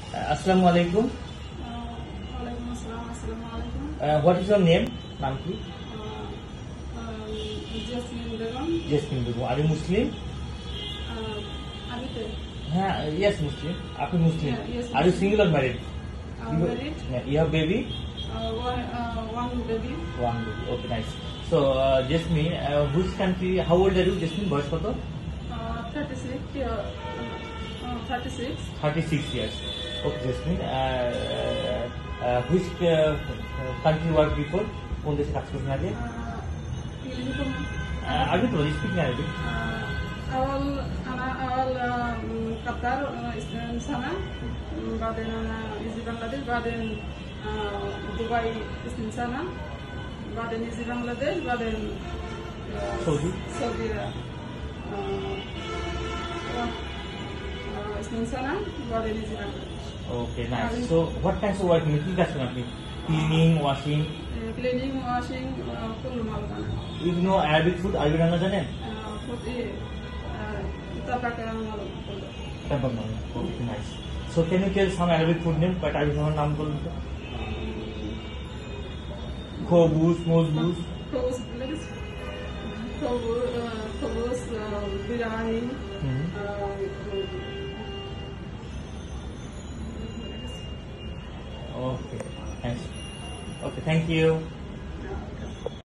Assalamu alaikum. Walaikum assalam. Assalamu alaikum. What is your name? नाम की? Jasmine Begum. Jasmine Begum. Are you Muslim? Abite. हाँ, yes Muslim. आप Muslim. Yeah, yes, Are you Muslim. single or married? Married. Yeah, you have baby? One baby. One baby. Okay, nice. So Jasmine, which country? How old are you, Jasmine? বয়স কত? 36. 36. 36 years. Okay, Jasmine. Which country work before? কোন দেশে কাজ করছেন আগে? Arabic or speaking Arabic? أول قطر سنة بعدين أنا يجي بنغلاديش بعدين دبي سنة بعدين يجي بنغلاديش بعدين Saudi. سنة بعدين يجي بنغلاديش. Okay, nice. So what kinds of work কি কাজ করেন আপনি? Cleaning, washing. Cleaning, washing, كله معلومة. You know Arabic food? আরবি রান্না জানেন? Food طبعا كلام معلومة كله. Tampon. Okay, nice. So can you tell some Arabic food name? But Arabic খাবার নাম বলুন তো? Khobuz, mozbuz. خبز biryani. Okay, thanks. Okay, thank you.